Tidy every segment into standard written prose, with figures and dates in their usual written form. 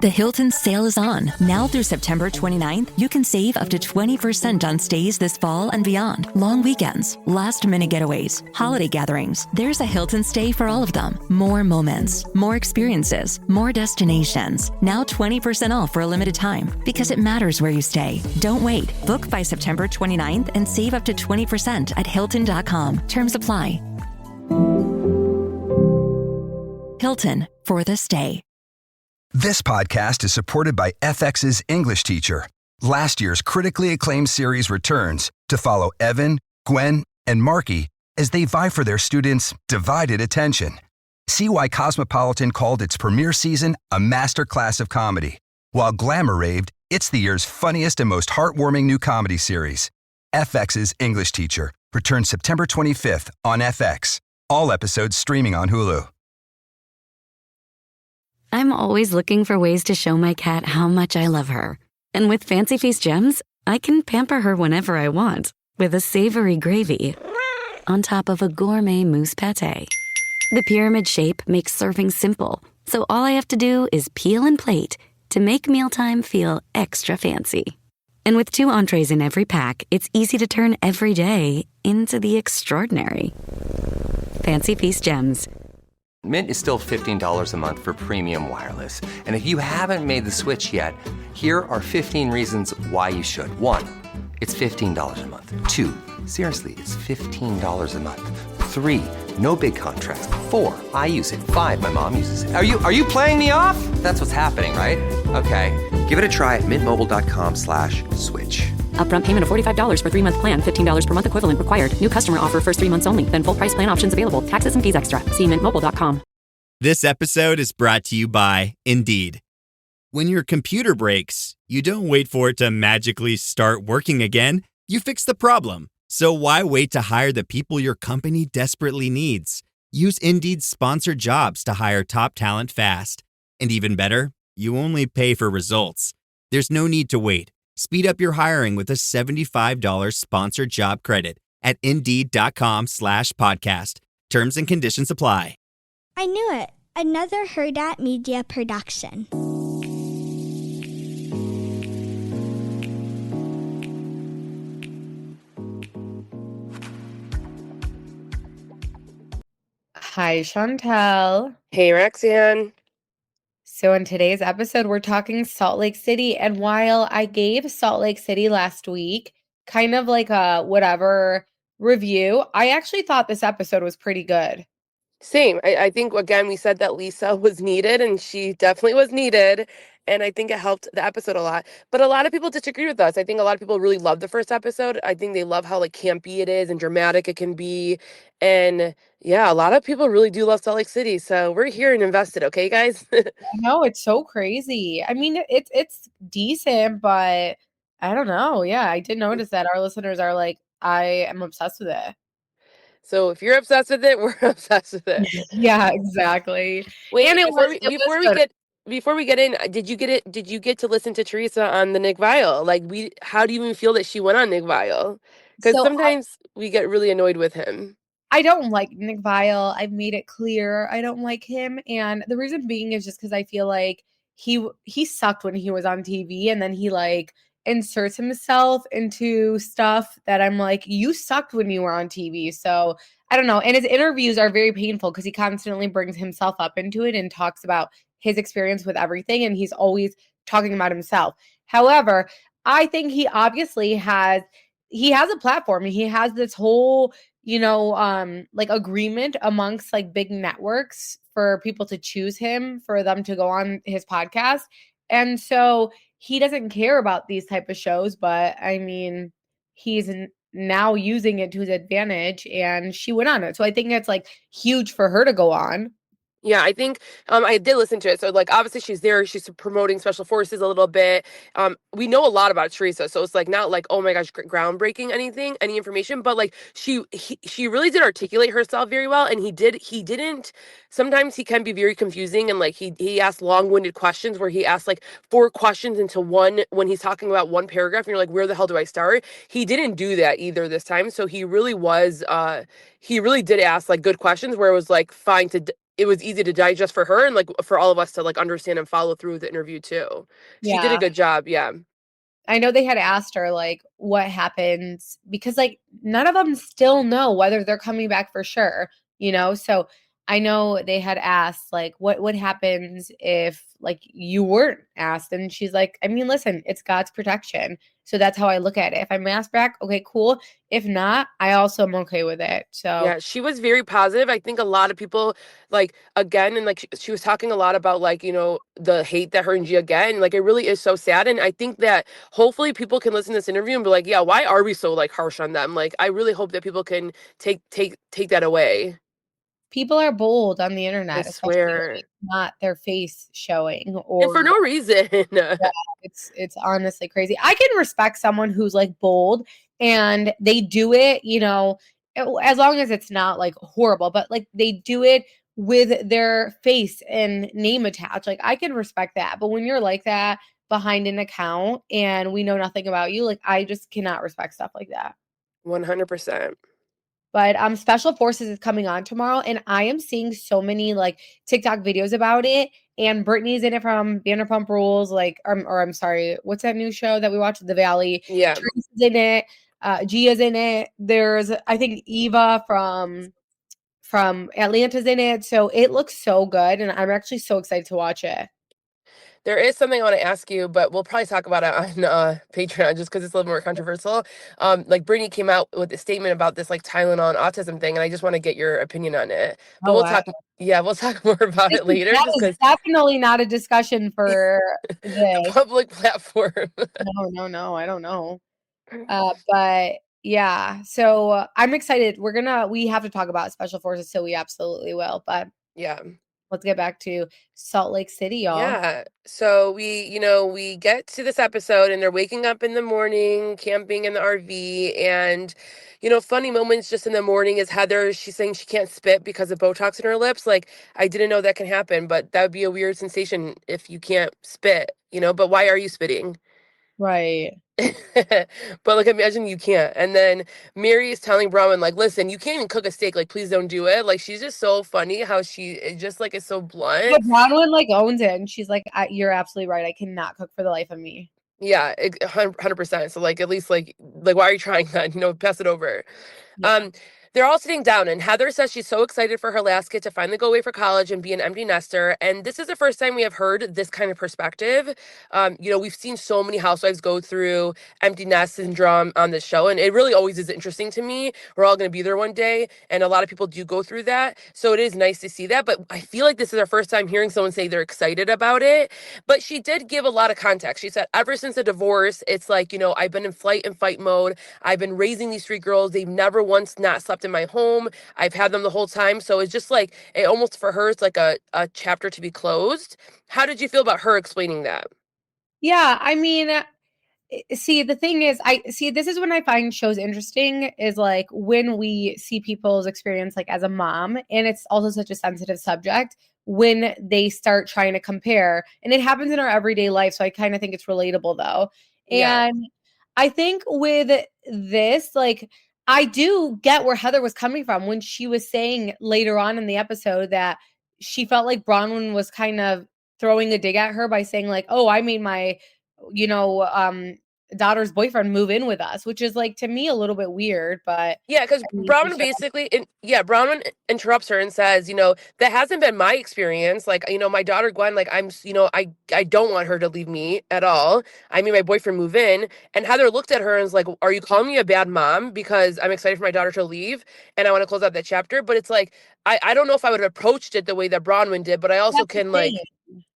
The Hilton sale is on. Now through September 29th, you can save up to 20% on stays this fall and beyond. Long weekends, last-minute getaways, holiday gatherings. There's a Hilton stay for all of them. More moments, more experiences, more destinations. Now 20% off for a limited time because it matters where you stay. Don't wait. Book by September 29th and save up to 20% at Hilton.com. Terms apply. Hilton for the stay. This podcast is supported by FX's English Teacher. Last year's critically acclaimed series returns to follow Evan, Gwen, and Marky as they vie for their students' divided attention. See why Cosmopolitan called its premiere season a masterclass of comedy, while Glamour raved it's the year's funniest and most heartwarming new comedy series. FX's English Teacher returns September 25th on FX. All episodes streaming on Hulu. I'm always looking for ways to show my cat how much I love her. And with Fancy Feast gems, I can pamper her whenever I want with a savory gravy on top of a gourmet mousse pâté. The pyramid shape makes serving simple, so all I have to do is peel and plate to make mealtime feel extra fancy. And with 2 entrees in every pack, it's easy to turn every day into the extraordinary. Fancy Feast gems. Mint is still $15 a month for premium wireless. And if you haven't made the switch yet, here are 15 reasons why you should. 1, it's $15 a month. 2, seriously, it's $15 a month. 3, no big contracts. 4, I use it. 5, my mom uses it. Are you playing me off? That's what's happening, right? Okay, give it a try at mintmobile.com/switch. Upfront payment of $45 for 3-month plan, $15 per month equivalent required. New customer offer first 3 months only. Then full price plan options available. Taxes and fees extra. See mintmobile.com. This episode is brought to you by Indeed. When your computer breaks, you don't wait for it to magically start working again. You fix the problem. So why wait to hire the people your company desperately needs? Use Indeed's sponsored jobs to hire top talent fast. And even better, you only pay for results. There's no need to wait. Speed up your hiring with a $75 sponsored job credit at Indeed.com/podcast. Terms and conditions apply. I knew it. Another Hurrdat Media production. Hi, Chantel. Hey, Roxanne. So in today's episode, we're talking Salt Lake City. And while I gave Salt Lake City last week kind of like a whatever review, I actually thought this episode was pretty good. Same. I think, again, we said that Lisa was needed, and she definitely was needed. And I think it helped the episode a lot. But a lot of people disagree with us. I think a lot of people really love the first episode. I think they love how like campy it is and dramatic it can be. And yeah, a lot of people really do love Salt Lake City. So we're here and invested, okay, guys? No, it's so crazy. I mean, it's decent, but I don't know. Yeah, I did notice that our listeners are like, I am obsessed with it. So if you're obsessed with it, we're obsessed with it. Yeah, exactly. Wait, And before we get in, did you get to listen to Teresa on the Nick Viall? Like, how do you even feel that she went on Nick Viall? Because sometimes we get really annoyed with him. I don't like Nick Viall. I've made it clear I don't like him. And the reason being is just because I feel like he sucked when he was on TV, and then he like inserts himself into stuff that I'm like, you sucked when you were on TV. So I don't know. And his interviews are very painful because he constantly brings himself up into it and talks about his experience with everything. And he's always talking about himself. However, I think he obviously has a platform. He has this whole, like agreement amongst like big networks for people to choose him, for them to go on his podcast. And so he doesn't care about these type of shows, but I mean, he's now using it to his advantage, and she went on it. So I think it's like huge for her to go on. Yeah, I think I did listen to it. So like obviously she's there, she's promoting special forces a little bit. We know a lot about Teresa, so it's like not like, oh my gosh, groundbreaking any information, but like she really did articulate herself very well, and he didn't sometimes he can be very confusing, and like he asked long-winded questions where he asked like 4 questions into one when he's talking about one paragraph, and you're like, where the hell do I start? He didn't do that either this time. So he really did ask like good questions where it was like fine to it was easy to digest for her and like for all of us to like understand and follow through the interview too. She did a Yeah. good job. Yeah. I know they had asked her like what happens because like none of them still know whether they're coming back for sure, So I know they had asked like what happens if like you weren't asked, and she's like, I mean, listen, it's God's protection. So that's how I look at it. If I'm asked back, okay, cool. If not, I also am okay with it. So Yeah, she was very positive. I think a lot of people like again and like she was talking a lot about like, the hate that her and Gia get. And like it really is so sad. And I think that hopefully people can listen to this interview and be like, yeah, why are we so like harsh on them? Like I really hope that people can take that away. people are bold on the I internet, especially when swear. it's not their face showing And for or no reason. yeah, it's honestly crazy. I can respect someone who's like bold and they do it, as long as it's not like horrible, but like they do it with their face and name attached. Like I can respect that. But when you're like that behind an account and we know nothing about you, like I just cannot respect stuff like that. 100%. But Special Forces is coming on tomorrow, and I am seeing so many like TikTok videos about it. And Brittany's in it from Vanderpump Rules, like, or I'm sorry, what's that new show that we watched, The Valley? Yeah. Teresa's in it. Gia's in it. There's, I think, Eva from Atlanta's in it. So it looks so good, and I'm actually so excited to watch it. There is something I want to ask you, but we'll probably talk about it on Patreon just because it's a little more controversial. Like Brittany came out with a statement about this like Tylenol and autism thing, and I just want to get your opinion on it. But Oh, we'll wow. talk. Yeah, we'll talk more about it later, That just is because definitely not a discussion for a this. public platform. No, I don't know. But yeah, so I'm excited. We have to talk about Special Forces, so we absolutely will. But Yeah. let's get back to Salt Lake City, y'all. Yeah. So we get to this episode and they're waking up in the morning, camping in the RV, and funny moments just in the morning is Heather, she's saying she can't spit because of Botox in her lips. Like, I didn't know that can happen, but that would be a weird sensation if you can't spit, but why are you spitting? Right. But like imagine you can't. And then Mary is telling Bronwyn, like, listen, you can't even cook a steak, like please don't do it. Like she's just so funny how she it just like is so But blunt. Bronwyn like owns it, and she's like, "You're absolutely right. I cannot cook for the life of me." Yeah, 100%. So like at least like why are you trying that? Pass it over. Yeah. Um, they're all sitting down, and Heather says she's so excited for her last kid to finally go away for college and be an empty nester. And this is the first time we have heard this kind of perspective. We've seen so many housewives go through empty nest syndrome on this show, and it really always is interesting to me. We're all going to be there one day, and a lot of people do go through that. So it is nice to see that. But I feel like this is our first time hearing someone say they're excited about it. But she did give a lot of context. She said, ever since the divorce, it's like, I've been in flight and fight mode. I've been raising these three girls. They've never once not slept in my home. I've had them the whole time. So it's just like it almost for her, it's like a chapter to be closed. How did you feel about her explaining that? Yeah, I mean, see, the thing is, I see this is when I find shows interesting is like when we see people's experience like as a mom, and it's also such a sensitive subject when they start trying to compare, and it happens in our everyday life. So I kind of think it's relatable though. Yeah. And I think with this, like, I do get where Heather was coming from when she was saying later on in the episode that she felt like Bronwyn was kind of throwing a dig at her by saying like, "Oh, I made my, you know, daughter's boyfriend move in with us," which is like to me a little bit weird, but Yeah, because I mean, Bronwyn basically, Bronwyn interrupts her and says, that hasn't been my experience. Like, my daughter Gwen, like, I don't want her to leave me at all. I mean, my boyfriend move in, and Heather looked at her and was like, "Are you calling me a bad mom because I'm excited for my daughter to leave and I want to close out that chapter?" But it's like, I don't know if I would have approached it the way that Bronwyn did, but I also that's the can thing. like,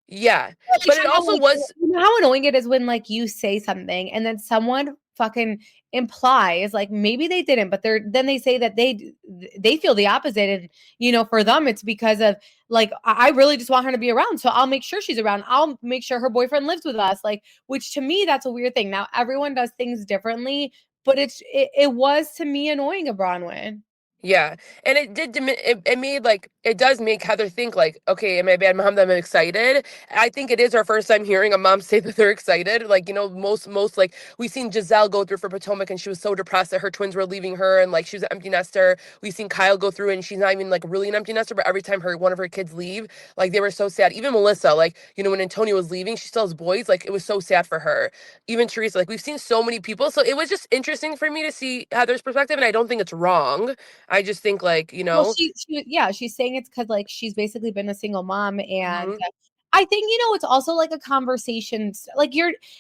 yeah, Well, like but it somehow, also like, was, how annoying it is when like you say something and then someone fucking implies like maybe they didn't, but then they say that they feel the opposite, and for them it's because of like I really just want her to be around, so I'll make sure she's around. I'll make sure her boyfriend lives with us, like, which to me that's a weird thing. Now everyone does things differently, but it was to me annoying of Bronwyn. Yeah. And it did it made like it does make Heather think like, okay, am I a bad mom that I'm excited? I think it is our first time hearing a mom say that they're excited. Like, most like we've seen Giselle go through for Potomac and she was so depressed that her twins were leaving her and like she was an empty nester. We've seen Kyle go through and she's not even like really an empty nester, but every time one of her kids leave, like they were so sad. Even Melissa, like, when Antonio was leaving, she still has boys, like it was so sad for her. Even Teresa, like we've seen so many people. So it was just interesting for me to see Heather's perspective, and I don't think it's wrong. I just think like, Well, she's saying it's because like she's basically been a single mom, and mhm. I think it's also like a conversation. Like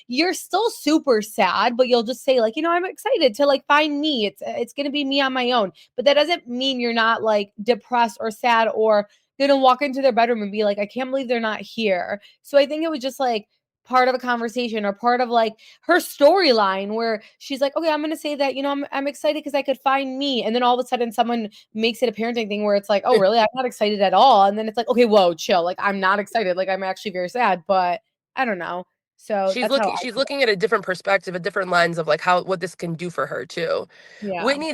you're still super sad, but you'll just say like I'm excited to like find me. It's gonna be me on my own, but that doesn't mean you're not like depressed or sad or gonna walk into their bedroom and be like, I can't believe they're not here. So I think it was just like part of a conversation or part of like her storyline where she's like, okay, I'm gonna say that I'm excited because I could find me, and then all of a sudden someone makes it a parenting thing where it's like, oh, really? I'm not excited at all. And then it's like, okay, whoa, chill. Like, I'm not excited. Like, I'm actually very sad, but I don't know. So She's that's how looking I she's feel. looking at a different perspective, a different lens of like what this can do for her too. Yeah. Whitney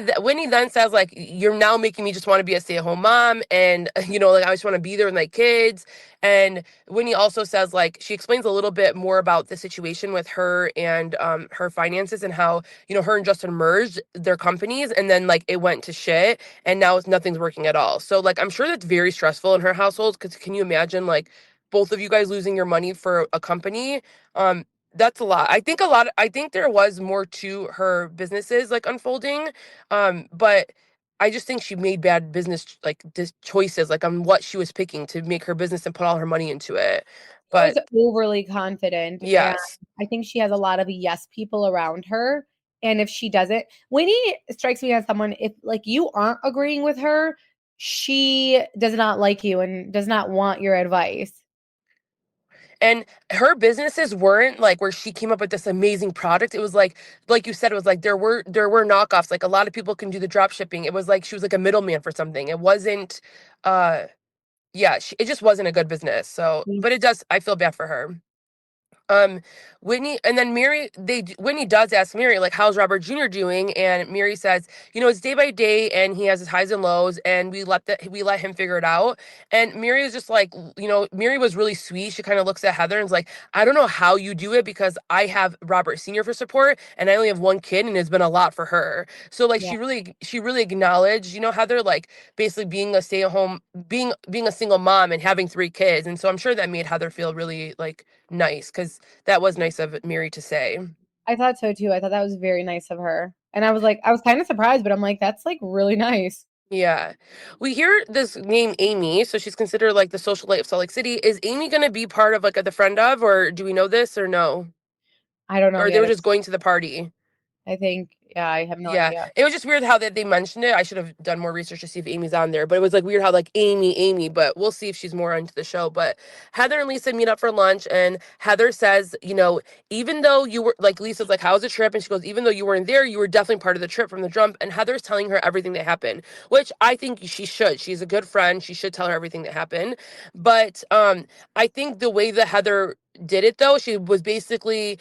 then says like, you're now making me just want to be a stay-at-home mom, and like I just want to be there with my kids. And Whitney also says like, she explains a little bit more about the situation with her and her finances, and how her and Justin merged their companies and then like it went to shit, and now nothing's working at all. So like I'm sure that's very stressful in her household, because can you imagine like both of you guys losing your money for a company? um that's a lot. I think there was more to her businesses like unfolding. But I just think she made bad business like choices like on what she was picking to make her business and put all her money into it. She But was overly confident, and yes. I think she has a lot of yes people around her. And if she doesn't, Winnie strikes me as someone, if like you aren't agreeing with her, she does not like you and does not want your advice. And her businesses weren't like where she came up with this amazing product. It was like you said, it was like there were knockoffs. Like a lot of people can do the drop shipping. It was like she was like a middleman for something. It wasn't uh yeah, it just wasn't a good business. So, but I feel bad for her. Um, Whitney and then Whitney does ask Mary like, how's Robert Jr. doing? And Mary says, it's day by day, and he has his highs and lows, and we let him figure it out. And Mary is just like, Mary was really sweet. She kind of looks at Heather and is like, I don't know how you do it, because I have Robert Sr. for support, and I only have one kid, and it's been a lot for her. So like Yeah. she really acknowledged, Heather, like basically being a stay at home, being a single mom and having three kids. And so I'm sure that made Heather feel really like nice, because that was nice of Mary to say. I thought so too. I thought that was very nice of her. And I was like, I was kind of surprised, but I'm like, that's like really nice. Yeah. We hear this name Amy, so she's considered like the socialite of Salt Lake City. Is Amy going to be part of like the friend of, or do we know this or no? I don't know Or they yet. were just going to the party? I think, yeah, I have no Yeah, idea. it was just weird how they mentioned it. I should have done more research to see if Amy's on there, but it was like weird how like Amy, but we'll see if she's more into the show. But Heather and Lisa meet up for lunch, and Heather says, even though you were like, Lisa's like, how's the trip? And she goes, even though you weren't there, you were definitely part of the trip from the jump. And Heather's telling her everything that happened, which I think she should. She's a good friend. She should tell her everything that happened. But I think the way that Heather did it though, she was basically,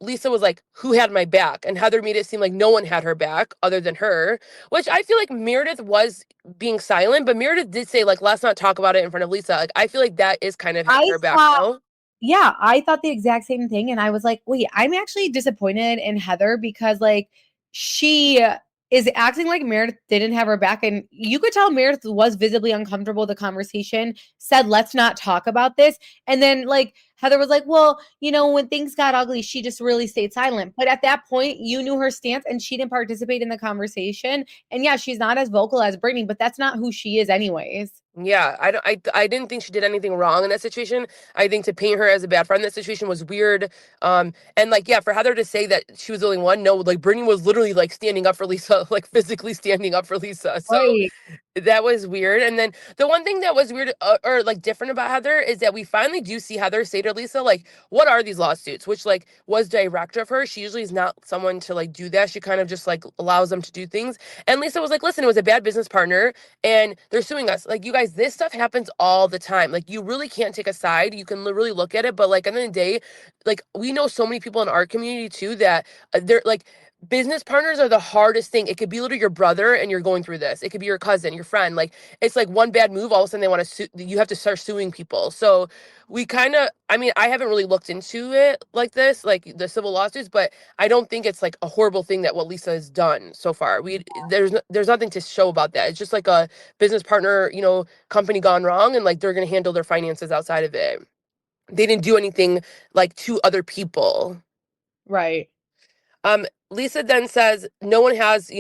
Lisa was like, who had my back? And Heather made it seem like no one had her back other than her, which I feel like Meredith was being silent, but Meredith did say like, let's not talk about it in front of Lisa. Like I feel like that is kind of having I her back, thought, no? yeah, I thought the exact same thing. And I was like, wait, I'm actually disappointed in Heather because like she is acting like Meredith didn't have her back. And you could tell Meredith was visibly uncomfortable with the conversation, said, let's not talk about this. And then like Heather was like, well, when things got ugly, she just really stayed silent. But at that point, you knew her stance and she didn't participate in the conversation. And yeah, she's not as vocal as Brittany, but that's not who she is anyways. Yeah, I didn't think she did anything wrong in that situation. I think to paint her as a bad friend in that situation was weird. And like, yeah, for Heather to say that she was the only one, no, like Brittany was literally like standing up for Lisa, like physically standing up for Lisa. So Right. that was weird. And then the one thing that was weird, or like different about Heather, is that we finally do see Heather say to Lisa, like, what are these lawsuits? Which like was direct of her. She usually is not someone to like do that. She kind of just like allows them to do things. And Lisa was like, listen, it was a bad business partner and they're suing us. Like, you guys, this stuff happens all the time. Like, you really can't take a side. You can really look at it. But like, at the end of the day, like, we know so many people in our community too that they're like, business partners are the hardest thing. It could be literally your brother and you're going through this. It could be your cousin, your friend. Like, it's like one bad move, all of a sudden they want to sue, you have to start suing people. So we kind of, I mean, I haven't really looked into it like this, like the civil lawsuits, but I don't think it's like a horrible thing that what Lisa has done so far. There's nothing to show about that. It's just like a business partner, company gone wrong, and like they're going to handle their finances outside of it. They didn't do anything like to other people. Right. Lisa then says, no one has,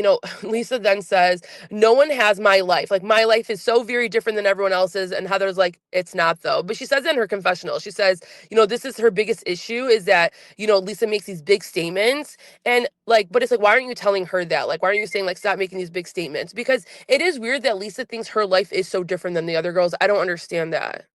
Lisa then says, no one has my life. Like, my life is so very different than everyone else's. And Heather's like, it's not though. But she says in her confessional, she says, this is her biggest issue is that, Lisa makes these big statements and like, but it's like, why aren't you telling her that? Like, why aren't you saying like, stop making these big statements? Because it is weird that Lisa thinks her life is so different than the other girls. I don't understand that.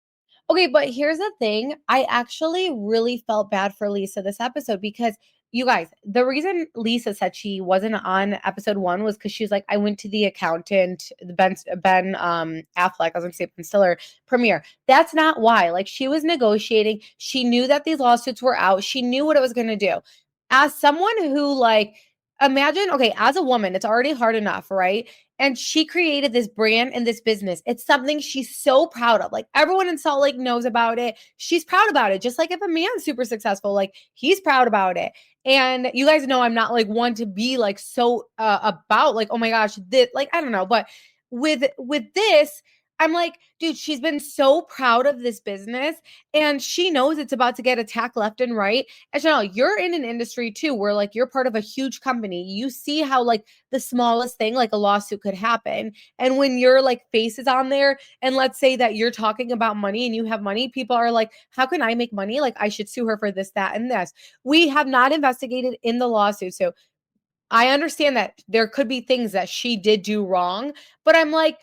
Okay, but here's the thing. I actually really felt bad for Lisa this episode because you guys, the reason Lisa said she wasn't on episode 1 was because she was like, I went to the accountant, the Ben Affleck, I was gonna say Ben Stiller premiere. That's not why. Like, she was negotiating. She knew that these lawsuits were out. She knew what it was gonna do. As someone who like, imagine, okay, as a woman, it's already hard enough, right? And she created this brand and this business. It's something she's so proud of. Like, everyone in Salt Lake knows about it. She's proud about it. Just like if a man's super successful, like he's proud about it. And you guys know I'm not like one to be like so about like, oh my gosh, this, like, I don't know. But with this, I'm like, dude, she's been so proud of this business and she knows it's about to get attacked left and right. And Chanel, you're in an industry too where like you're part of a huge company. You see how like the smallest thing, like a lawsuit could happen. And when your like face is on there and let's say that you're talking about money and you have money, people are like, how can I make money? Like, I should sue her for this, that, and this. We have not investigated in the lawsuit. So I understand that there could be things that she did do wrong, but I'm like,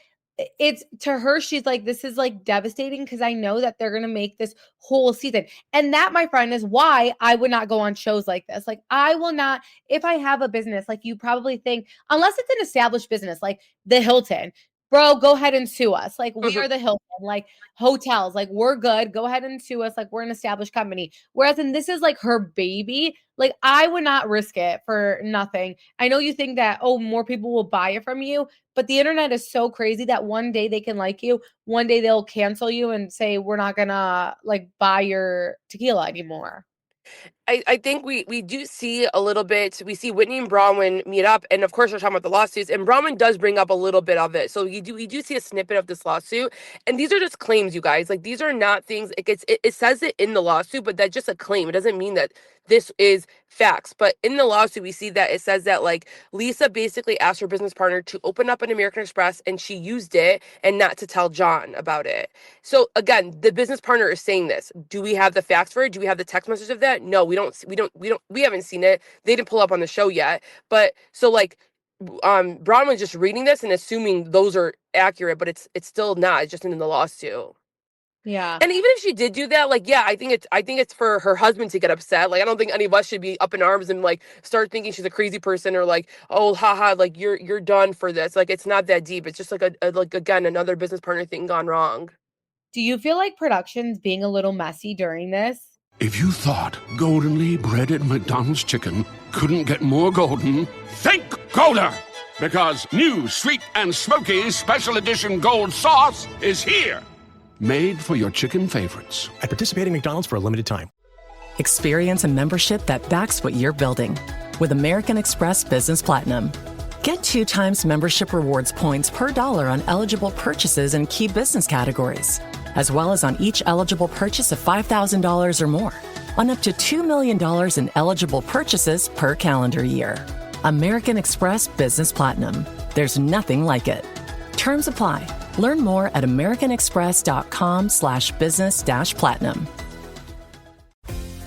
it's to her, she's like, this is like devastating because I know that they're going to make this whole season. And that, my friend, is why I would not go on shows like this. Like, I will not, if I have a business, like you probably think, unless it's an established business, like the Hilton, bro, go ahead and sue us. Like, we are the Hilton, like hotels, like we're good. Go ahead and sue us. Like, we're an established company. Whereas, and this is like her baby. Like, I would not risk it for nothing. I know you think that, oh, more people will buy it from you, but the internet is so crazy that one day they can like you, one day they'll cancel you and say, we're not gonna like buy your tequila anymore. I think we do see a little bit. We see Whitney and Bronwyn meet up, and of course we're talking about the lawsuits. And Bronwyn does bring up a little bit of it, so we do see a snippet of this lawsuit. And these are just claims, you guys. Like, these are not things. It says it in the lawsuit, but that's just a claim. It doesn't mean that this is facts. But in the lawsuit, we see that it says that like Lisa basically asked her business partner to open up an American Express, and she used it and not to tell John about it. So again, the business partner is saying this. Do we have the facts for it? Do we have the text message of that? No, we haven't seen it. They didn't pull up on the show yet. But so like Bronwyn's just reading this and assuming those are accurate, but it's still not. It's just in the lawsuit. Yeah. And even if she did do that, like, yeah, I think it's for her husband to get upset. Like, I don't think any of us should be up in arms and like start thinking she's a crazy person or like, oh, haha, like you're done for this. Like, it's not that deep. It's just like like again, another business partner thing gone wrong. Do you feel like production's being a little messy during this? If you thought goldenly breaded McDonald's chicken couldn't get more golden, think Golder! Because new sweet and smoky special edition gold sauce is here. Made for your chicken favorites. At participating McDonald's for a limited time. Experience a membership that backs what you're building with American Express Business Platinum. Get 2 times membership rewards points per dollar on eligible purchases in key business categories, as well as on each eligible purchase of $5,000 or more, on up to $2 million in eligible purchases per calendar year. American Express Business Platinum. There's nothing like it. Terms apply. Learn more at americanexpress.com/business-platinum.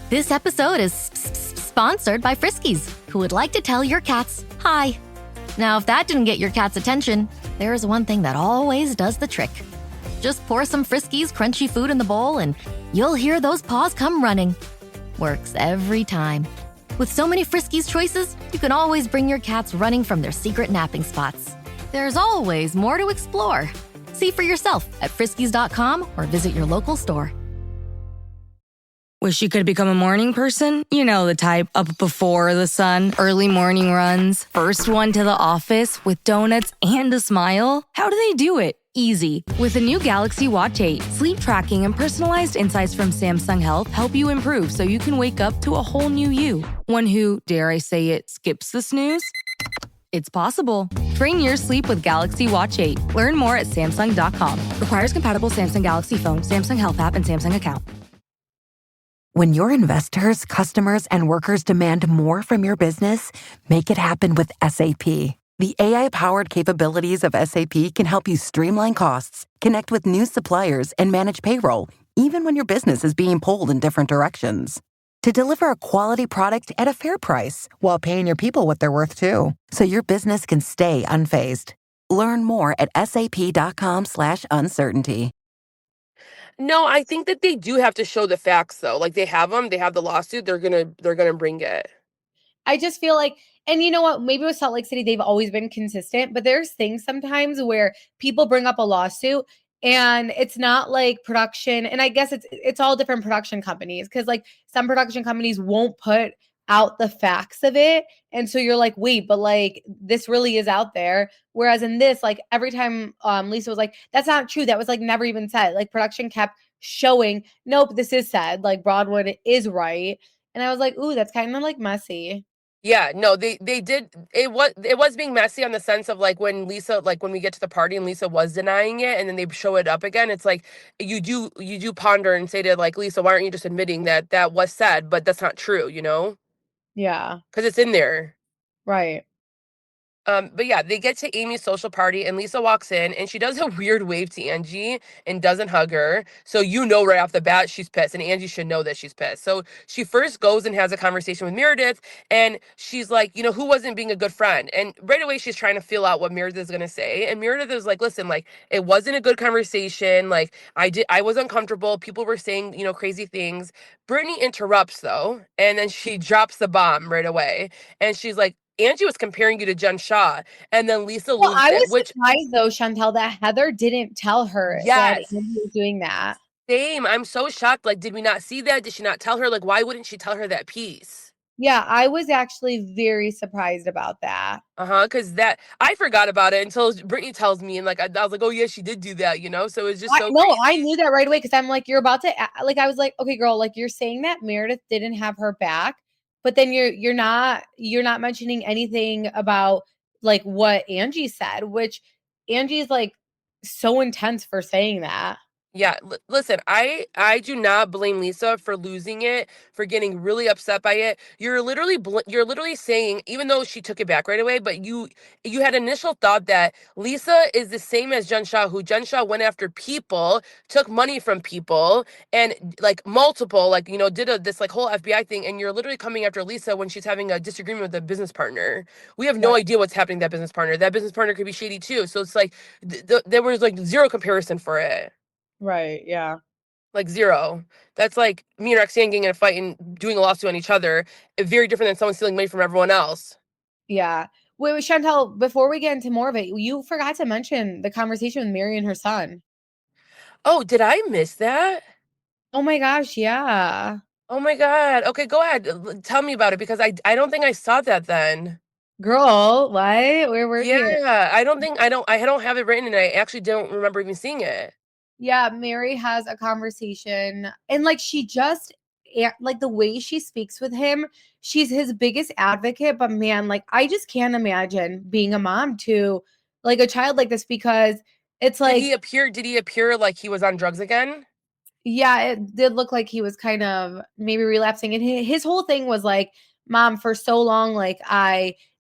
This episode is sponsored by Friskies, who would like to tell your cats hi. Now, if that didn't get your cat's attention, there is one thing that always does the trick. Just pour some Friskies crunchy food in the bowl and you'll hear those paws come running. Works every time. With so many Friskies choices, you can always bring your cats running from their secret napping spots. There's always more to explore. See for yourself at friskies.com or visit your local store. Wish you could become a morning person? You know the type, up before the sun, early morning runs, first one to the office with donuts and a smile. How do they do it? Easy. With a new Galaxy Watch 8, sleep tracking and personalized insights from Samsung Health help you improve so you can wake up to a whole new you. One who, dare I say it, skips the snooze? It's possible. Train your sleep with Galaxy Watch 8. Learn more at Samsung.com. Requires compatible Samsung Galaxy phone, Samsung Health app, and Samsung account. When your investors, customers, and workers demand more from your business, make it happen with SAP. The AI-powered capabilities of SAP can help you streamline costs, connect with new suppliers, and manage payroll, even when your business is being pulled in different directions. To deliver a quality product at a fair price while paying your people what they're worth too, so your business can stay unfazed. Learn more at sap.com/uncertainty. No, I think that they do have to show the facts though. Like they have them, they have the lawsuit, they're gonna bring it. I just feel like, and you know what? Maybe with Salt Lake City, they've always been consistent, but there's things sometimes where people bring up a lawsuit and it's not like production. And I guess it's all different production companies because like some production companies won't put out the facts of it. And so you're like, wait, but like this really is out there. Whereas in this, like every time Lisa was like, that's not true. That was like never even said. Like production kept showing, nope, this is said. Like Broadwood is right. And I was like, ooh, that's kind of like messy. Yeah, no, they did it was being messy on the sense of like when Lisa like when we get to the party and Lisa was denying it and then they show it up again, it's like you do ponder and say to like Lisa, why aren't you just admitting that that was said, but that's not true, you know? Yeah. Because it's in there. Right. But yeah, they get to Amy's social party and Lisa walks in and she does a weird wave to Angie and doesn't hug her. So you know right off the bat she's pissed and Angie should know that she's pissed. So she first goes and has a conversation with Meredith and she's like, you know, who wasn't being a good friend? And right away she's trying to feel out what Meredith is gonna say. And Meredith is like, listen, like it wasn't a good conversation. Like I was uncomfortable. People were saying, you know, crazy things. Brittany interrupts though, and then she drops the bomb right away. And she's like, Angie was comparing you to Jen Shaw, and then Lisa Well, loses I it, was which surprised though, Chantel, that Heather didn't tell her that yes, Andy was doing that. same. I'm so shocked. Like, did we not see that? Did she not tell her? Like, why wouldn't she tell her that piece? Yeah, I was actually very surprised about that. Because that I forgot about it until Brittany tells me, and like I was like, oh yeah, she did do that, you know. So it's just so No, I crazy. knew that right away because I'm like, you're about to like I was like, okay, girl, like you're saying that Meredith didn't have her back, but then you're not mentioning anything about like what Angie said, which Angie's like so intense for saying that. Yeah, listen, I do not blame Lisa for losing it, for getting really upset by it. You're literally saying, even though she took it back right away, but you had initial thought that Lisa is the same as Jen Shaw, who Jen Shaw went after people, took money from people, and like multiple, like you know, did this like whole FBI thing, and you're literally coming after Lisa when she's having a disagreement with a business partner. We have no idea what's happening to that business partner. That business partner could be shady too. So it's like there was like zero comparison for it. Right, yeah. Like zero. That's like me and Roxanne getting in a fight and doing a lawsuit on each other. Very different than someone stealing money from everyone else. Yeah. Wait, Chantel, before we get into more of it, you forgot to mention the conversation with Mary and her son. Oh, did I miss that? Oh my gosh, yeah. Oh my God. Okay, go ahead. Tell me about it because I don't think I saw that then. Girl, what? We're here. Yeah, I don't have it written and I actually don't remember even seeing it. Yeah, Mary has a conversation and like she just like the way she speaks with him, she's his biggest advocate, but man, like I just can't imagine being a mom to like a child like this because it's like Did he appear like he was on drugs again? yeah, it did look like he was kind of maybe relapsing. And his whole thing was like, Mom, for so long, like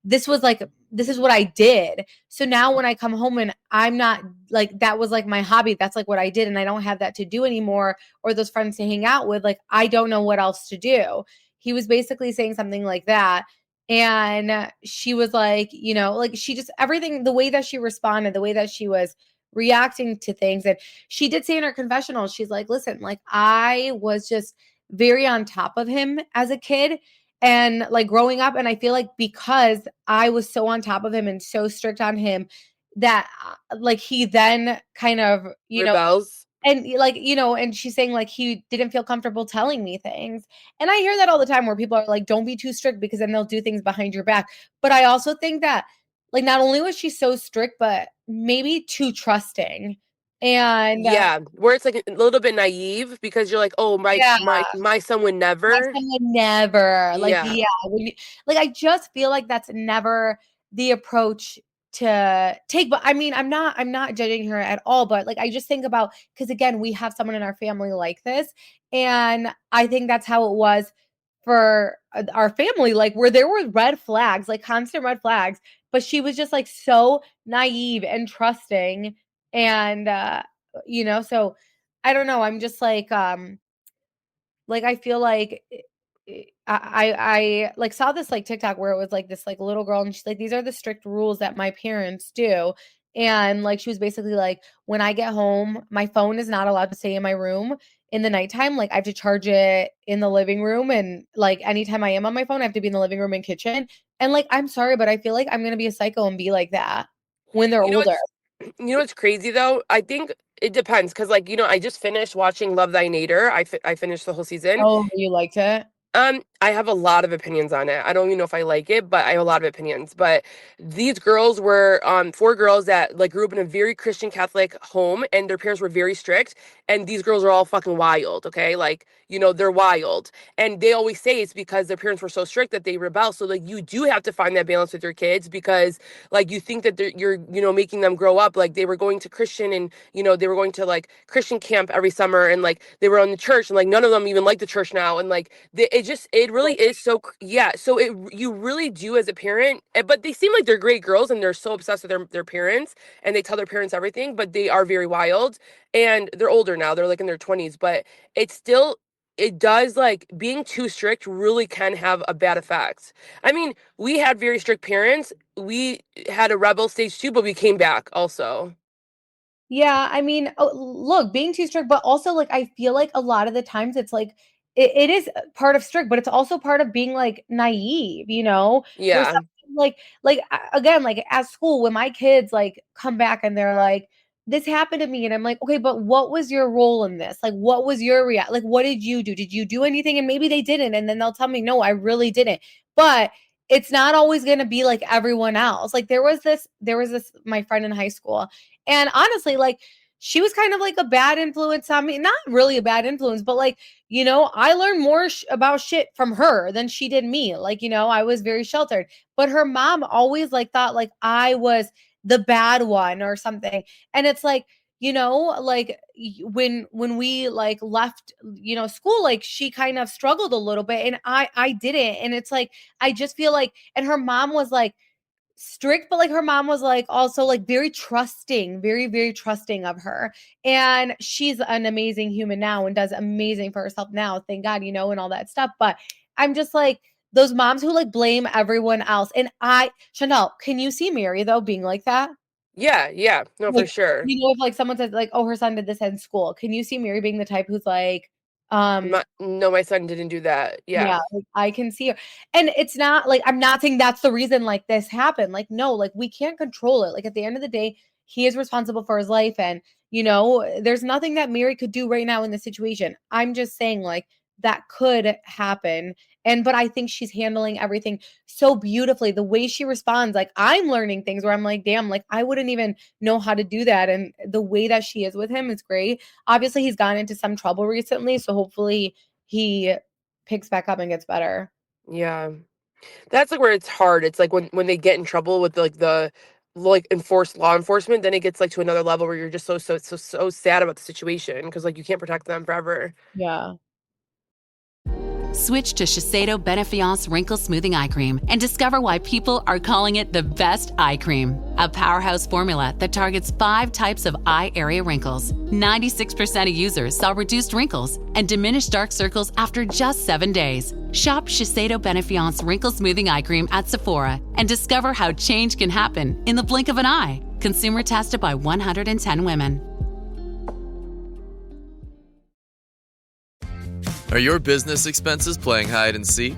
this was like, this is what I did. So now when I come home and I'm not like, that was like my hobby. That's like what I did. And I don't have that to do anymore or those friends to hang out with. Like, I don't know what else to do. He was basically saying something like that. And she was like, you know, like she just, everything, the way that she responded, the way that she was reacting to things. And she did say in her confessional, she's like, listen, like I was just very on top of him as a kid and like growing up. And I feel like because I was so on top of him and so strict on him that like he then kind of, you know, Rebels. And like, and she's saying like he didn't feel comfortable telling me things. And I hear that all the time where people are like, don't be too strict because then they'll do things behind your back. But I also think that like not only was she so strict, but maybe too trusting. And Yeah, where it's like a little bit naive because you're like, oh, my yeah, my my son would my never. son would never like, Yeah. yeah, like I just feel like that's never the approach to take. But I mean, I'm not judging her at all, but like I just think about, because again, we have someone in our family like this, and I think that's how it was for our family, like where there were red flags, like constant red flags, but she was just like so naive and trusting. And so I don't know, I'm just like, I feel like I like saw this like TikTok where it was like this like little girl, and she's like, these are the strict rules that my parents do. And like she was basically like, when I get home, my phone is not allowed to stay in my room in the nighttime. Like I have to charge it in the living room. And like anytime I am on my phone, I have to be in the living room and kitchen. And like, I'm sorry, but I feel like I'm gonna be a psycho and be like that when they're You know older. You know what's crazy though? I think it depends because, like, I just finished watching Love Thy Nader. I finished the whole season. Oh, you liked it? I have a lot of opinions on it. I don't even know if I like it, but I have a lot of opinions. But these girls were 4 girls that like grew up in a very Christian Catholic home, and their parents were very strict. And these girls are all fucking wild, okay? Like, they're wild. And they always say it's because their parents were so strict that they rebel. So like you do have to find that balance with your kids because like you think that you're making them grow up. Like they were going to Christian, and they were going to like Christian camp every summer, and like they were on the church, and like none of them even like the church now, and like it really is so yeah. So you really do as a parent, but they seem like they're great girls and they're so obsessed with their parents, and they tell their parents everything, but they are very wild, and they're older now. They're like in their 20s, but it does, like, being too strict really can have a bad effect. I mean, we had very strict parents. We had a rebel stage too, but we came back also. Yeah, I mean, look, being too strict, but also like I feel like a lot of the times it's like it is part of strict, but it's also part of being like naive, There's Yeah. something like again, like at school when my kids like come back and they're like, this happened to me, and I'm like, okay, but what was your role in this? Like, what was your react? Like, what did you do? Did you do anything? And maybe they didn't, and then they'll tell me, no, I really didn't. But it's not always going to be like everyone else. Like there was this my friend in high school, and honestly, like she was kind of like a bad influence on me. Not really a bad influence, but like, I learned more about shit from her than she did me. Like, I was very sheltered, but her mom always thought like I was the bad one or something. And it's like, like when we like left, school, like she kind of struggled a little bit, and I didn't. And it's like, I just feel like, and her mom was like, strict, but like her mom was like also like very trusting, very, very trusting of her. And she's an amazing human now and does amazing for herself now, thank God, and all that stuff. But I'm just like those moms who like blame everyone else. And Chanel, can you see Mary though being like that? Yeah. No, for Like, sure. if like someone says like, oh, her son did this in school, can you see Mary being the type who's like, No, my son didn't do that. Yeah. yeah, like, I can see her. And it's not like, I'm not saying that's the reason like this happened. Like, no, like we can't control it. Like at the end of the day, he is responsible for his life. And, there's nothing that Mary could do right now in this situation. I'm just saying like that could happen. But I think she's handling everything so beautifully. The way she responds, like I'm learning things where I'm like, damn, like I wouldn't even know how to do that. And the way that she is with him is great. Obviously, he's gotten into some trouble recently. So hopefully he picks back up and gets better. Yeah. That's like where it's hard. It's like when they get in trouble with like the like enforced law enforcement, then it gets like to another level where you're just so sad about the situation because like you can't protect them forever. Yeah. Switch to Shiseido Benefiance Wrinkle Smoothing Eye Cream and discover why people are calling it the best eye cream. A powerhouse formula that targets 5 types of eye area wrinkles. 96% of users saw reduced wrinkles and diminished dark circles after just 7 days. Shop Shiseido Benefiance Wrinkle Smoothing Eye Cream at Sephora and discover how change can happen in the blink of an eye. Consumer tested by 110 women. Are your business expenses playing hide and seek?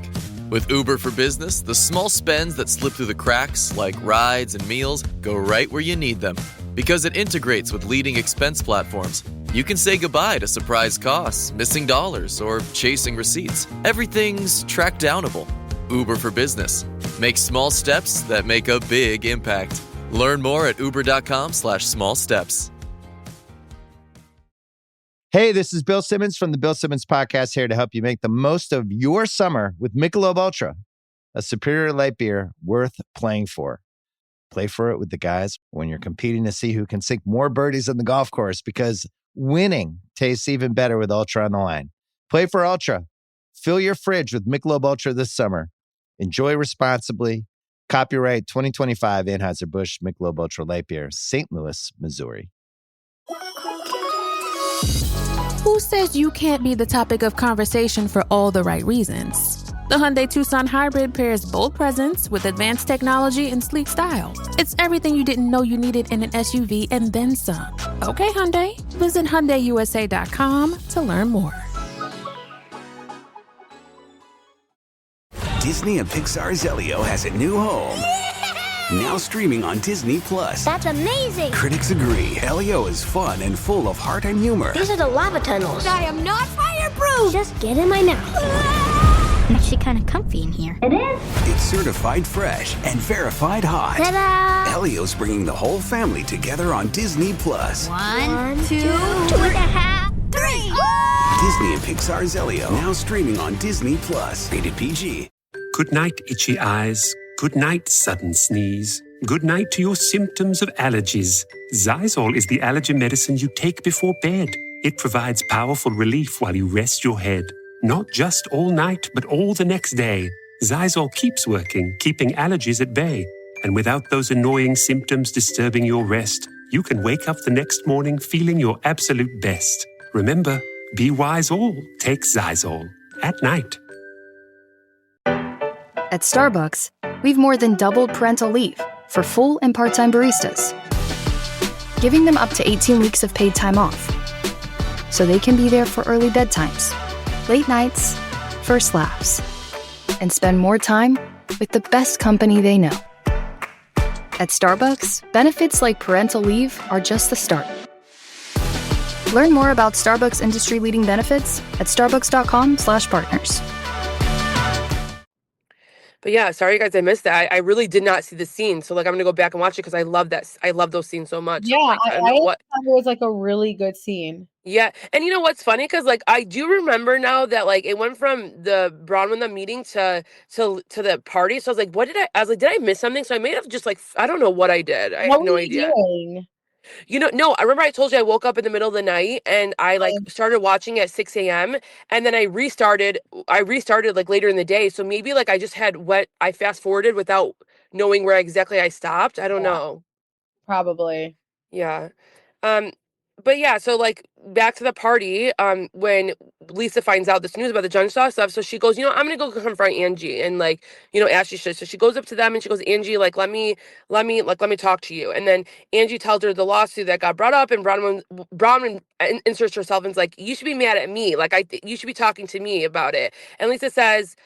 With Uber for Business, the small spends that slip through the cracks, like rides and meals, go right where you need them. Because it integrates with leading expense platforms, You can say goodbye to surprise costs, missing dollars, or chasing receipts. Everything's track downable. Uber for Business. Make small steps that make a big impact. Learn more at uber.com/small steps. Hey, this is Bill Simmons from the Bill Simmons Podcast, here to help you make the most of your summer with Michelob Ultra, a superior light beer worth playing for. Play for it with the guys when you're competing to see who can sink more birdies on the golf course, because winning tastes even better with Ultra on the line. Play for Ultra. Fill your fridge with Michelob Ultra this summer. Enjoy responsibly. Copyright 2025 Anheuser-Busch Michelob Ultra Light Beer, St. Louis, Missouri. Who says you can't be the topic of conversation for all the right reasons? The Hyundai Tucson Hybrid pairs bold presence with advanced technology and sleek style. It's everything you didn't know you needed in an SUV and then some. Okay, Hyundai. Visit HyundaiUSA.com to learn more. Disney and Pixar's Elio has a new home. Now streaming on Disney+. That's amazing! Critics agree. Elio is fun and full of heart and humor. These are the lava tunnels. I am not fireproof! Just get in my mouth. Actually kind of comfy in here. It is? It's certified fresh and verified hot. Ta-da! Elio's bringing the whole family together on Disney+. 1, 2, 2.5, 3! Disney and Pixar's Elio. Now streaming on Disney+. Rated PG. Good night, itchy eyes. Good night, sudden sneeze. Good night to your symptoms of allergies. Zysol is the allergy medicine you take before bed. It provides powerful relief while you rest your head. Not just all night, but all the next day. Zysol keeps working, keeping allergies at bay. And without those annoying symptoms disturbing your rest, you can wake up the next morning feeling your absolute best. Remember, be wise all. Take Zysol. At night. At Starbucks, we've more than doubled parental leave for full and part-time baristas, giving them up to 18 weeks of paid time off, so they can be there for early bedtimes, late nights, first laughs, and spend more time with the best company they know. At Starbucks, benefits like parental leave are just the start. Learn more about Starbucks industry-leading benefits at starbucks.com/partners. But yeah, sorry guys, I missed that. I really did not see the scene, so like I'm gonna go back and watch it because I love that. I love those scenes so much. Yeah, Like, I don't know thought what. it was like a really good scene. Yeah, and you know what's funny? Because like I do remember now that like it went from the Bronwyn the meeting to the party. So I was like, what did I was like, did I miss something? So I may have just like I don't know what I did. I What have no were you idea. doing? You know, no, I remember I told you I woke up in the middle of the night and I like started watching at 6 a.m. and then I restarted like later in the day. So maybe like I just I fast forwarded without knowing where exactly I stopped. I don't know. Probably. Yeah. Um, but yeah, so like back to the party, when Lisa finds out this news about the John Shaw stuff, so she goes, I'm gonna go confront Angie and like, as she should. So she goes up to them and she goes, Angie, like let me talk to you. And then Angie tells her the lawsuit that got brought up, and Bronwyn inserts herself and is like, you should be mad at me. Like you should be talking to me about it. And Lisa says,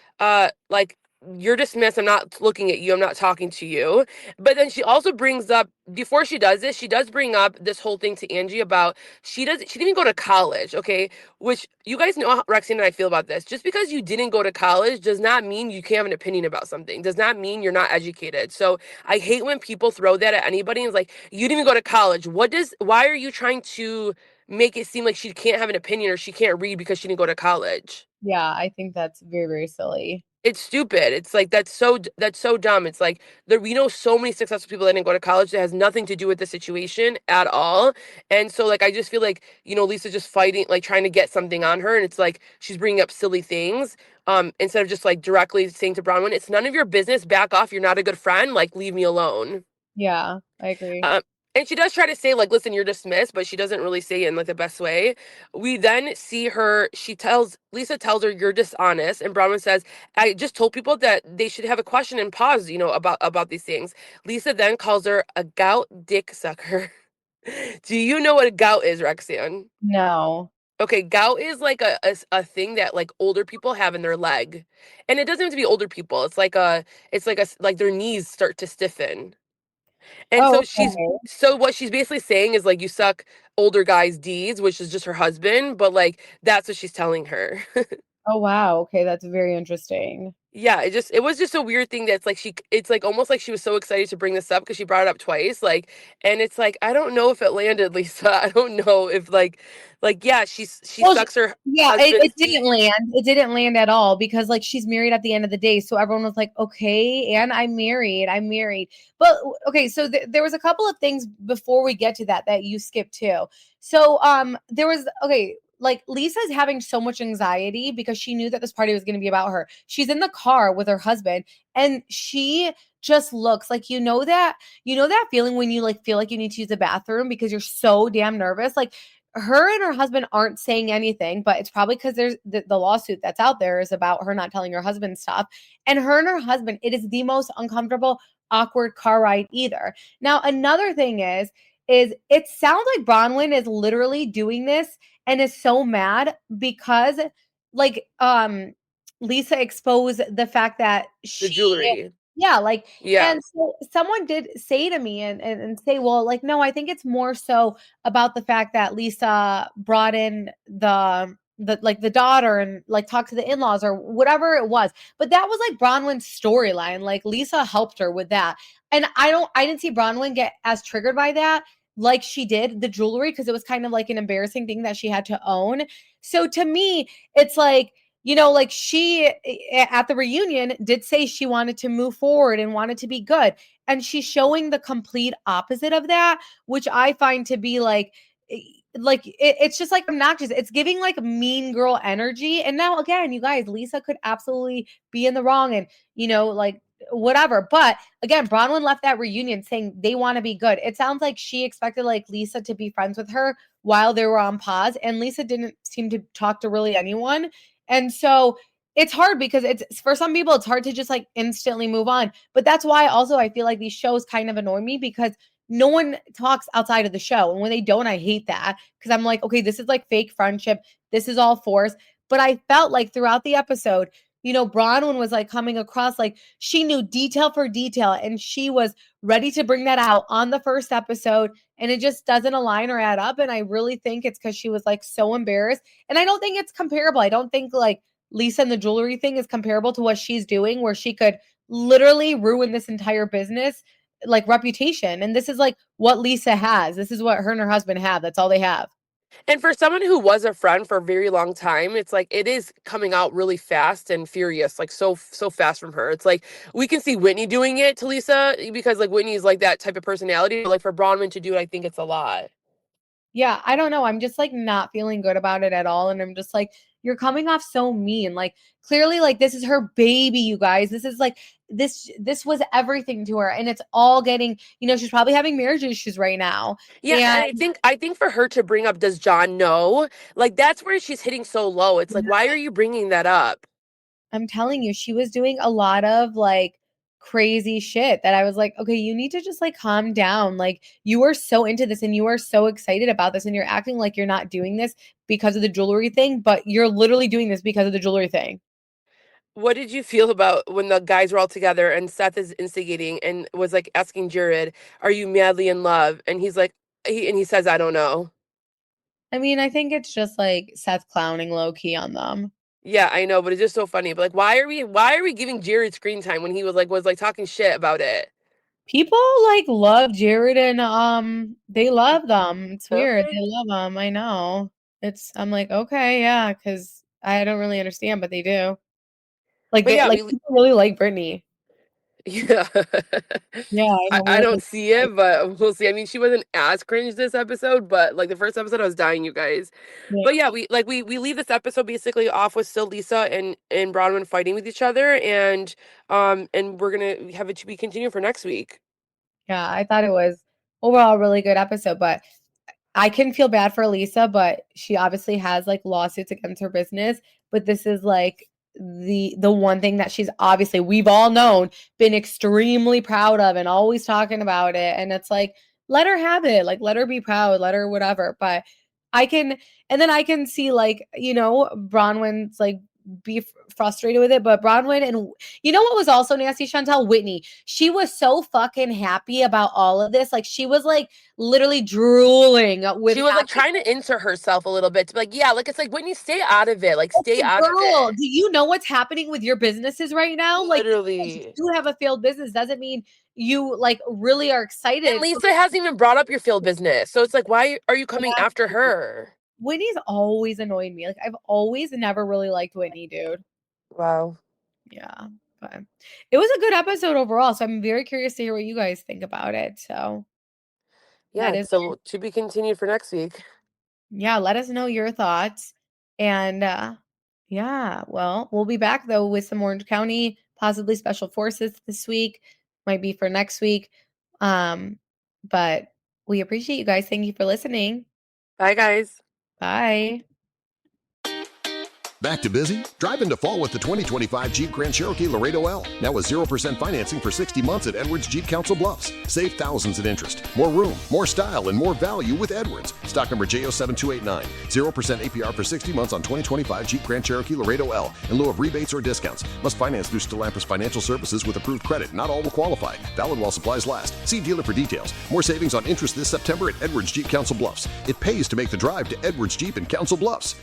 like, you're dismissed. I'm not looking at you. I'm not talking to you. But then she also brings up, before she does this, she does bring up this whole thing to Angie about she didn't even go to college, okay? Which you guys know how Roxanne and I feel about this. Just because you didn't go to college does not mean you can't have an opinion about something. Does not mean you're not educated. So I hate when people throw that at anybody and it's like, you didn't even go to college. Why are you trying to make it seem like she can't have an opinion or she can't read because she didn't go to college? Yeah, I think that's very, very silly. It's stupid. It's like that's so dumb. It's like we know so many successful people that didn't go to college that has nothing to do with the situation at all. And so like I just feel like Lisa's just fighting, like trying to get something on her, and it's like she's bringing up silly things instead of just like directly saying to Bronwyn, it's none of your business. Back off. You're not a good friend. Like leave me alone. Yeah, I agree. And she does try to say, like, listen, you're dismissed, but she doesn't really say it in, like, the best way. We then see her, Lisa tells her, you're dishonest. And Bronwyn says, I just told people that they should have a question and pause, about these things. Lisa then calls her a gout dick sucker. Do you know what a gout is, Roxanne? No. Okay, gout is like a thing that like older people have in their leg. And it doesn't have to be older people. It's like their knees start to stiffen. And Oh, so okay. what she's basically saying is like you suck older guys' deeds, which is just her husband, but like that's what she's telling her. Oh, wow. Okay, that's very interesting. Yeah, it was just a weird thing that's like it's like almost like she was so excited to bring this up because she brought it up twice, like, and it's like I don't know if it landed, Lisa. I don't know if like yeah, she Well, sucks her yeah, it husband's didn't deed. land. It didn't land at all because, like, she's married at the end of the day, so everyone was like, "Okay, and I'm married." But okay, so there was a couple of things before we get to that you skipped too. So, there was okay, like Lisa's having so much anxiety because she knew that this party was going to be about her. She's in the car with her husband, and she just looks like you know that feeling when you like feel like you need to use the bathroom because you're so damn nervous, like her and her husband aren't saying anything, but it's probably because there's the lawsuit that's out there is about her not telling her husband stuff. And her and her husband, it is the most uncomfortable, awkward car ride either. Now, another thing is it sounds like Bronwyn is literally doing this and is so mad because like Lisa exposed the fact that The she jewelry. yeah, like, Yeah. and so someone did say to me and say, well, like, no, I think it's more so about the fact that Lisa brought in the like the daughter and like talked to the in-laws or whatever it was. But that was like Bronwyn's storyline. Like Lisa helped her with that. And I didn't see Bronwyn get as triggered by that like she did the jewelry because it was kind of like an embarrassing thing that she had to own. So to me, it's like like she at the reunion did say she wanted to move forward and wanted to be good. And she's showing the complete opposite of that, which I find to be it's just like obnoxious. It's giving like mean girl energy. And now again, you guys, Lisa could absolutely be in the wrong and like whatever. But again, Bronwyn left that reunion saying they want to be good. It sounds like she expected like Lisa to be friends with her while they were on pause. And Lisa didn't seem to talk to really anyone. And so it's hard because it's for some people it's hard to just like instantly move on. But that's why also I feel like these shows kind of annoy me because no one talks outside of the show. And when they don't, I hate that because I'm like, okay, this is like fake friendship. This is all forced. But I felt like throughout the episode, Bronwyn was like coming across like she knew detail for detail and she was ready to bring that out on the first episode. And it just doesn't align or add up. And I really think it's because she was like so embarrassed. And I don't think it's comparable. I don't think like Lisa and the jewelry thing is comparable to what she's doing, where she could literally ruin this entire business like reputation. And this is like what Lisa has. This is what her and her husband have. That's all they have. And for someone who was a friend for a very long time, it's like it is coming out really fast and furious, like so fast from her. It's like we can see Whitney doing it to Lisa because like Whitney's like that type of personality. But like for Bronwyn to do it, I think it's a lot. Yeah, I don't know. I'm just like not feeling good about it at all. And I'm just like, you're coming off so mean. Like clearly, like this is her baby, you guys. This is like this was everything to her. And it's all getting, she's probably having marriage issues right now. Yeah, And and I think for her to bring up, does John know? Like that's where she's hitting so low. It's like, why are you bringing that up? I'm telling you, she was doing a lot of like crazy shit that I was like, okay, you need to just like calm down. Like you are so into this and you are so excited about this and you're acting like you're not doing this because of the jewelry thing, but you're literally doing this because of the jewelry thing. What did you feel about when the guys were all together and Seth is instigating and was like asking Jared, "Are you madly in love?" And he's like, he says, "I don't know." I mean, I think it's just like Seth clowning low key on them. Yeah, I know, but it's just so funny. But like, why are we giving Jared screen time when he was like talking shit about it? People like love Jared and they love them. It's weird. Okay. They love them. I know. I'm like, okay, yeah, because I don't really understand, but they do. Like But they yeah, like people really like Brittany. yeah. Yeah, I I know. don't see it, but we'll see. I mean, she wasn't as cringe this episode, but like the first episode, I was dying, you guys. Yeah. But yeah, we leave this episode basically off with still Lisa and Bronwyn fighting with each other, and we're gonna have it to be continued for next week. Yeah, I thought it was overall a really good episode, but I can feel bad for Lisa, but she obviously has like lawsuits against her business, but this is like the one thing that she's obviously we've all known been extremely proud of and always talking about it, and it's like let her have it, like let her be proud, let her whatever. But I can and then I can see like Bronwyn's like be frustrated with it. But Bronwyn, and you know what was also nasty, Chantel? Whitney. She was so fucking happy about all of this. Like she was like literally drooling with. She was like trying to insert herself a little bit to be like, yeah, like it's like Whitney, stay out of it. Like stay out of it. Do you know what's happening with your businesses right now? Like Literally, you have a failed business doesn't mean you like really are excited. And Lisa hasn't even brought up your failed business, so it's like, why are you coming after her? Whitney's always annoyed me. Like I've always never really liked Whitney, dude. Wow. Yeah, but it was a good episode overall. So I'm very curious to hear what you guys think about it. So yeah, so to be continued for next week. Yeah, let us know your thoughts. And yeah, well, we'll be back though with some Orange County, possibly special forces this week, might be for next week. But we appreciate you guys. Thank you for listening. Bye, guys. Bye. Back to busy? Drive into fall with the 2025 Jeep Grand Cherokee Laredo L. Now with 0% financing for 60 months at Edwards Jeep Council Bluffs. Save thousands in interest. More room, more style, and more value with Edwards. Stock number J07289. 0% APR for 60 months on 2025 Jeep Grand Cherokee Laredo L in lieu of rebates or discounts. Must finance through Stellantis Financial Services with approved credit. Not all will qualify. Valid while supplies last. See dealer for details. More savings on interest this September at Edwards Jeep Council Bluffs. It pays to make the drive to Edwards Jeep in Council Bluffs.